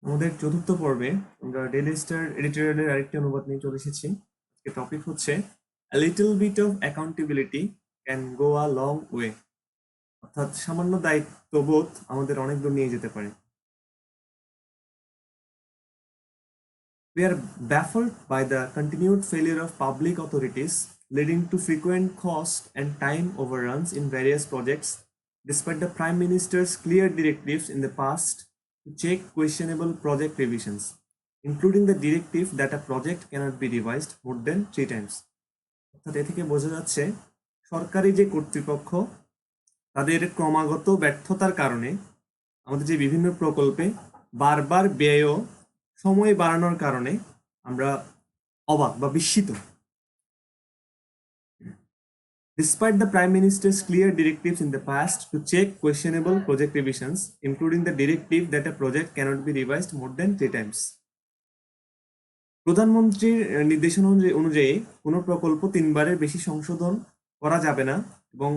আমাদের চতুর্থ পর্বে আমরা ডেইলি স্টার এডিটোরিয়ালের আরেকটি অনুবাদ নিয়ে চলে এসেছি। আজকে টপিক হচ্ছে A little bit of accountability can go a long way, অর্থাৎ সামান্য দায়িত্ববোধ আমাদের অনেক দূর নিয়ে যেতে পারে। We are baffled by the continued failure of public authorities, leading to frequent cost and time overruns in various projects, despite the Prime Minister's clear directives in the past to check questionable project revisions, including the directive that a project cannot be revised more than 3 times. অর্থাৎ এ থেকে বোঝা যাচ্ছে সরকারি যে কর্তৃপক্ষ তাদের ক্রমাগত ব্যর্থতার কারণে আমাদের যে বিভিন্ন প্রকল্পে বারবার ব্যয় ও সময় বাড়ানোর কারণে আমরা অবাক বা বিস্মিত। Despite the Prime Minister's clear directives in the past to check questionable project revisions, including the directive that a project cannot be revised more than 3 times. প্রধানমন্ত্রীর নির্দেশনা অনুযায়ী কোনো প্রকল্প 3বারের বেশি সংশোধন করা যাবে না এবং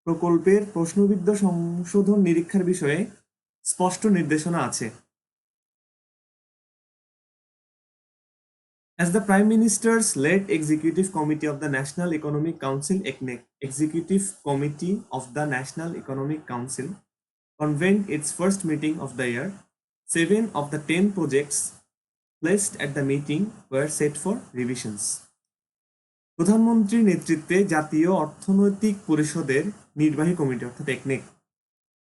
প্রকল্পের প্রশ্নবিদ্ধ সংশোধন নিরীক্ষার বিষয়ে স্পষ্ট নির্দেশনা আছে। As the Prime Minister's led Executive Committee of the National Economic Council Executive Committee of the National Economic Council convened its first meeting of the year, 7 of the 10 projects placed at the meeting were set for revisions. প্রধানমন্ত্রীর নেতৃত্বে জাতীয় অর্থনৈতিক পরিষদের নির্বাহী committee অর্থাৎ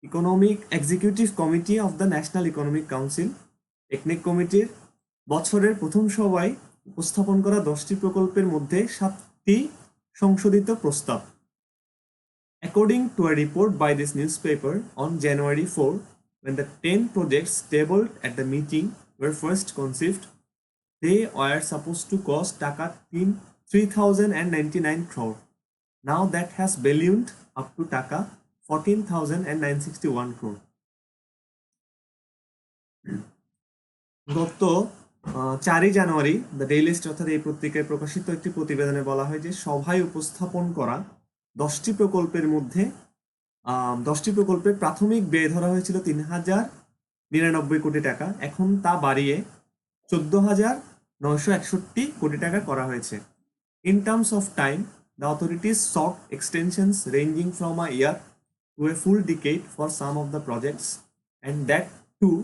economic executive committee of the national economic council কমিটির বছরের প্রথম সভায় উপস্থাপন করা 10টি প্রকল্পের মধ্যে 7টি সংশোধিত প্রস্তাব। According to a report by this newspaper on January 4, when the 10 projects tabled at the meeting were first conceived, they were supposed to cost taka 3,099 crore. Now that has ballooned up to taka 14,961 crore. গত 4 জানুয়ারি the daily star অর্থাৎ এই পত্রিকায় প্রকাশিত একটি প্রতিবেদনে বলা হয় যে সভায় উপস্থাপন করা 10টি প্রকল্পের মধ্যে 10টি প্রকল্পের প্রাথমিক ব্যয় ধরা হয়েছিল 3,099 কোটি টাকা, এখন তা বাড়িয়ে 14,961 কোটি টাকা করা হয়েছে। In terms of time, the authorities sought extensions ranging from a year to a full decade for some of the projects, and that too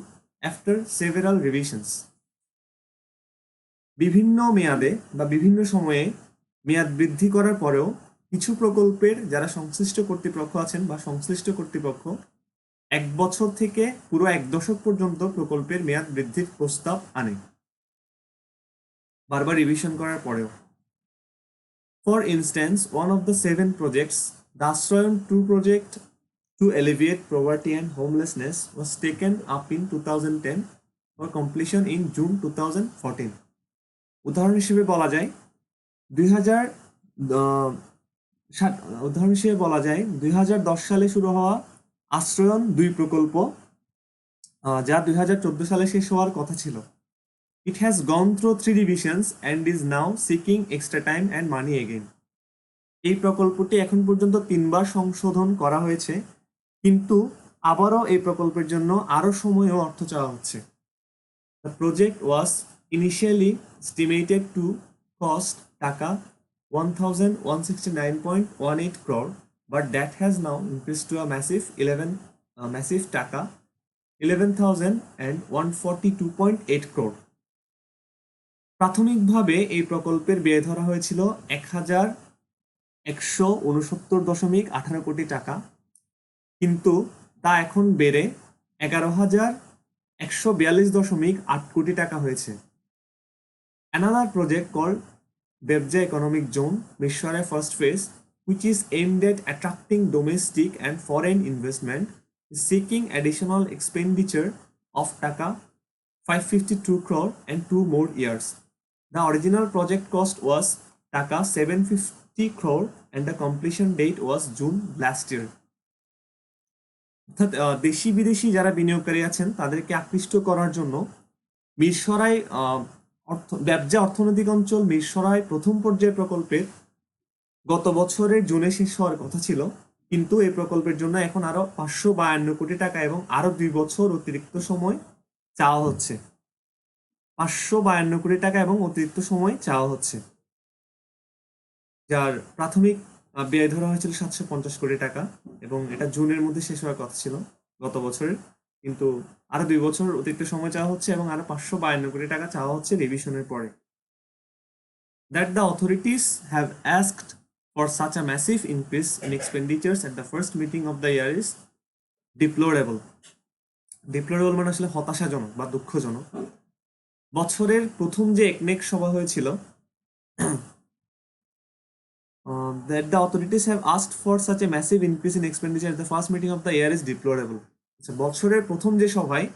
after several revisions. বিভিন্ন মেয়াদে বা বিভিন্ন সময়ে মেয়াদ বৃদ্ধি করার পরেও কিছু প্রকল্পের যারা সংশ্লিষ্ট কর্তৃপক্ষ আছেন বা সংশ্লিষ্ট কর্তৃপক্ষ 1 বছর থেকে পুরো 1 দশক পর্যন্ত প্রকল্পের মেয়াদ বৃদ্ধির প্রস্তাব আনে বারবার রিভিশন করার পরেও। For instance, one of the 7 projects, the Asrayan 2 project to alleviate poverty and homelessness, was taken up in 2010 for completion in June 2014. উদাহরণ হিসেবে বলা যায় 2010 সালে শুরু হওয়া আশ্রয়ন 2 প্রকল্প যা 2014 সালে শেষ হওয়ার কথা ছিল। It has gone through 3 revisions and is now seeking extra time and money again. এই প্রকল্পটি এখন পর্যন্ত 3বার সংশোধন করা হয়েছে, কিন্তু আবারও এই প্রকল্পের জন্য আরো সময় ও অর্থ চাওয়া হচ্ছে। The project was initially estimated to cost taka 1,169.18 crore, but that has now increased to a massive taka 11,142.8 crore. প্রাথমিকভাবে এই প্রকল্পের ব্যয় ধরা হয়েছিল 1,169.18 কোটি টাকা, কিন্তু তা এখন বেড়ে 11,142.8 কোটি টাকা হয়েছে। Another project called Bebja Economic Zone, Mishwara First Phase, which is aimed at attracting domestic and foreign investment, is seeking additional expenditure of taka 552 crore and 2 more years. The original project cost was taka 750 crore and the completion date was June last year. অর্থাৎ দেশি বিদেশি যারা বিনিয়োগকারী আছেন তাদেরকে আকৃষ্ট করার জন্য মিরসরাই ব্যবসা অর্থনৈতিক অঞ্চল মিরসরাই প্রথম পর্যায়ের প্রকল্পের গত বছরের জুনে শেষ হওয়ার কথা ছিল, কিন্তু এই প্রকল্পের জন্য এখন আরো 552 কোটি টাকা এবং আরো 2 বছর অতিরিক্ত সময় চাওয়া হচ্ছে। 552 কোটি টাকা এবং অতিরিক্ত সময় চাওয়া হচ্ছে, যার প্রাথমিক ব্যয় ধরা হয়েছিল 750 কোটি টাকা, এবং এটা জুনের মধ্যে শেষ হওয়ার কথা ছিল গত বছরের, কিন্তু আরো 2 বছর অতিরিক্ত সময় চাওয়া হচ্ছে এবং আরো 552 কোটি টাকা চাওয়া হচ্ছে রিভিশনের পরে। That the authorities have asked for such a massive increase in expenditures at the first meeting of the year is deplorable. Deplorable মানে আসলে হতাশাজনক বা দুঃখজনক। বছরের প্রথম যে একনেক সভা হয়েছিল, that the authorities have asked for such a massive increase in expenditure at the first meeting of the year is deplorable. আচ্ছা, বছরের প্রথম যে সভায়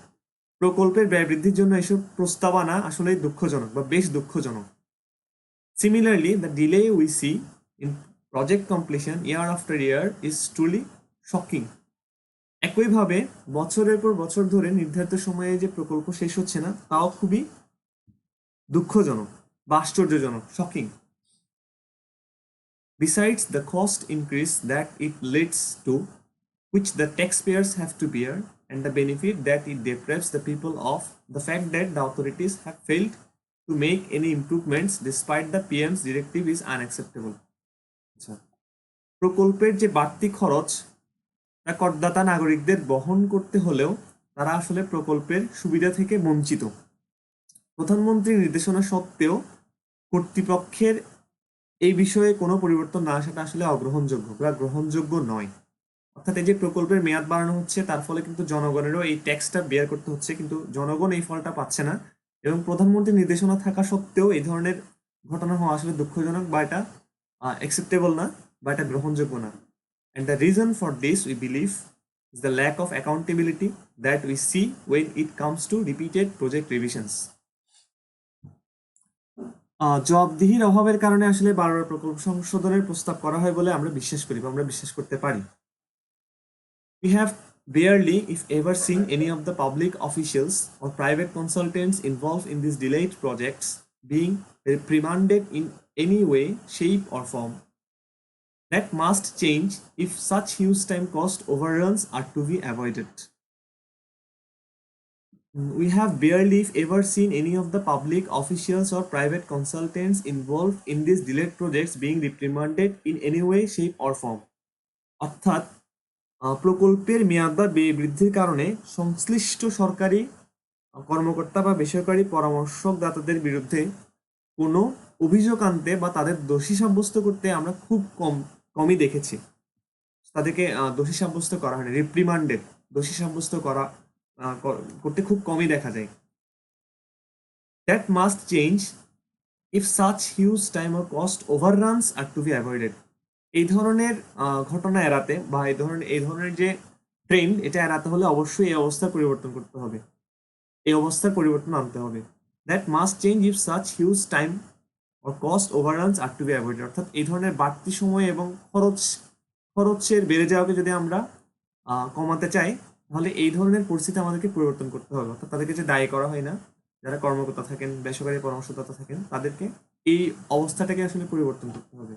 প্রকল্পের ব্যয় বৃদ্ধির জন্য এসব প্রস্তাব আনা আসলে দুঃখজনক বা বেশ দুঃখজনক। Similarly, the delay we see in project completion year after year is truly shocking. একইভাবে বছরের পর বছর ধরে নির্ধারিত সময়ে যে প্রকল্প শেষ হচ্ছে না, তাও খুবই দুঃখজনক বা আশ্চর্যজনক, shocking. Besides the cost increase that it leads to, which the taxpayers have to bear, and the benefit that it deprives the people of, the fact that the authorities have failed to make any improvements despite the PM's directive is unacceptable. আচ্ছা, প্রকল্পের যে বাড়তি খরচ তা করদাতা নাগরিকদের বহন করতে হলেও তারা আসলে প্রকল্পের সুবিধা থেকে বঞ্চিত। প্রধানমন্ত্রীর নির্দেশনা সত্ত্বেও কর্তৃপক্ষের এই বিষয়ে কোনো পরিবর্তন না আসাটা আসলে অগ্রহণযোগ্য বা গ্রহণযোগ্য নয়। অর্থাৎ এই যে প্রকল্পের মেয়াদ বাড়ানো হচ্ছে, তার ফলে কিন্তু জনগণেরও এই ট্যাক্সটা বেয়ার করতে হচ্ছে, কিন্তু জনগণ এই ফলটা পাচ্ছে না, এবং প্রধানমন্ত্রীর নির্দেশনা থাকা সত্ত্বেও এই ধরনের ঘটনা হওয়া আসলে দুঃখজনক, বা এটা অ্যাকসেপ্টেবল না, বা এটা গ্রহণযোগ্য না। And the reason for this, we believe, is the lack of accountability that we see when it comes to repeated project revisions. জবাবদিহির অভাবের কারণে আসলে বারবার প্রকল্প সংশোধনের প্রস্তাব করা হয় বলে আমরা বিশ্বাস করি বা আমরা বিশ্বাস করতে পারি। We have barely, if ever, seen any of the public officials or private consultants involved in these delayed projects being reprimanded in any way, shape, or form. That must change if such huge time cost overruns are to be avoided. We have barely, if ever, seen any of the public officials or private consultants involved in these delayed projects being reprimanded in any way, shape, or form. অর্থাৎ প্রকল্পের মেয়াদ বা ব্যয় বৃদ্ধির কারণে সংশ্লিষ্ট সরকারি কর্মকর্তা বা বেসরকারি পরামর্শকদাতাদের বিরুদ্ধে কোনো অভিযোগ আনতে বা তাদের দোষী সাব্যস্ত করতে আমরা খুব কমই দেখেছি। তাদেরকে দোষী সাব্যস্ত করা হয়নি, রিপ্রিমান্ডেড, দোষী সাব্যস্ত করতে খুব কমই দেখা যায়। That must change if such huge time or cost overruns are to be avoided. এই ধরনের ঘটনা এড়াতে বা এই ধরনের যে ট্রেন্ড, এটা এড়াতে হলে অবশ্যই এই অবস্থার পরিবর্তন করতে হবে, এই অবস্থার পরিবর্তন আনতে হবে। That must change if such huge time or cost overruns are to be avoided. অর্থাৎ এই ধরনের বাড়তি সময় এবং খরচের বেড়ে যাওয়াকে যদি আমরা কমাতে চাই, তাহলে এই ধরনের পরিস্থিতি আমাদেরকে পরিবর্তন করতে হবে। অর্থাৎ তাদেরকে যে দায়ী করা হয় না, যারা কর্মকর্তা থাকেন, বেসরকারি পরামর্শদাতা থাকেন, তাদেরকে এই অবস্থাটাকে আসলে পরিবর্তন করতে হবে।